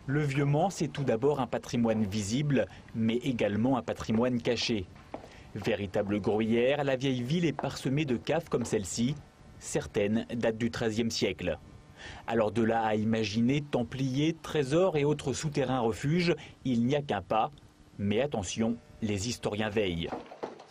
Le Vieux-Mans, c'est tout d'abord un patrimoine visible, mais également un patrimoine caché. Véritable gruyère, la vieille ville est parsemée de caves comme celle-ci. Certaines datent du XIIIe siècle. Alors de là à imaginer templiers, trésors et autres souterrains refuges, il n'y a qu'un pas. Mais attention, les historiens veillent.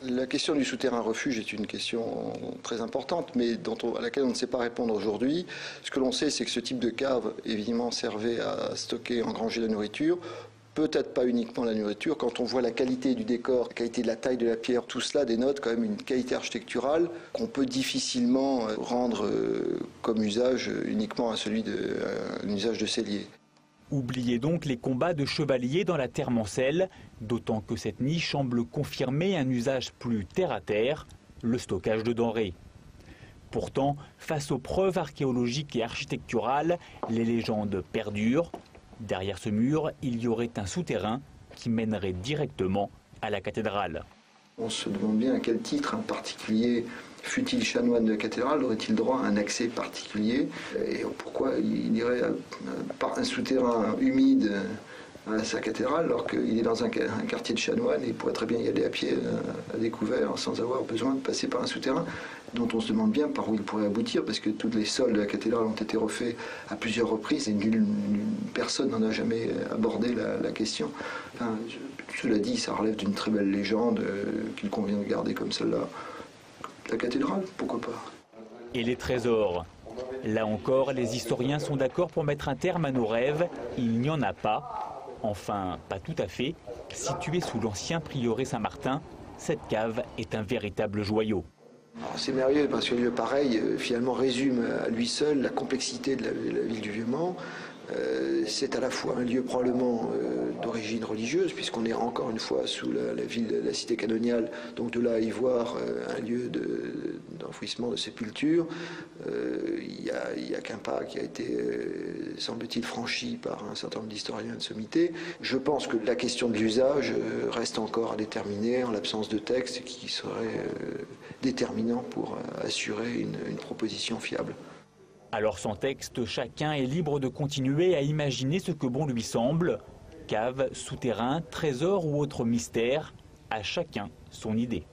La question du souterrain refuge est une question très importante, mais à laquelle on ne sait pas répondre aujourd'hui. Ce que l'on sait, c'est que ce type de cave, évidemment, servait à stocker, engranger la nourriture. Peut-être pas uniquement la nourriture. Quand on voit la qualité du décor, la qualité de la taille de la pierre, tout cela dénote quand même une qualité architecturale qu'on peut difficilement rendre comme usage uniquement à celui d'un usage de cellier. Oubliez donc les combats de chevaliers dans la terre mancelle, d'autant que cette niche semble confirmer un usage plus terre-à-terre, le stockage de denrées. Pourtant, face aux preuves archéologiques et architecturales, les légendes perdurent. Derrière ce mur, il y aurait un souterrain qui mènerait directement à la cathédrale. On se demande bien à quel titre un particulier, fût-il chanoine de la cathédrale, aurait-il droit à un accès particulier et pourquoi il irait par un souterrain humide à sa cathédrale alors qu'il est dans un quartier de chanoine et il pourrait très bien y aller à pied à découvert sans avoir besoin de passer par un souterrain dont on se demande bien par où il pourrait aboutir parce que tous les sols de la cathédrale ont été refaits à plusieurs reprises et personne n'en a jamais abordé la question. Enfin, cela dit, ça relève d'une très belle légende qu'il convient de garder comme celle-là. La cathédrale, pourquoi pas? Et les trésors? Là encore, les historiens sont d'accord pour mettre un terme à nos rêves. Il n'y en a pas. Enfin, pas tout à fait. Située sous l'ancien prieuré Saint-Martin, cette cave est un véritable joyau. C'est merveilleux parce qu'un lieu pareil, finalement, résume à lui seul la complexité de la ville du Vieux-Mans. C'est à la fois un lieu probablement d'origine religieuse, puisqu'on est encore une fois sous la cité canoniale, donc de là à y voir un lieu d'enfouissement, de sépulture. Il y a qu'un pas qui a été, semble-t-il, franchi par un certain nombre d'historiens de sommité. Je pense que la question de l'usage reste encore à déterminer en l'absence de texte qui serait déterminant pour assurer une proposition fiable. Alors sans texte, chacun est libre de continuer à imaginer ce que bon lui semble. Cave, souterrain, trésor ou autre mystère, à chacun son idée.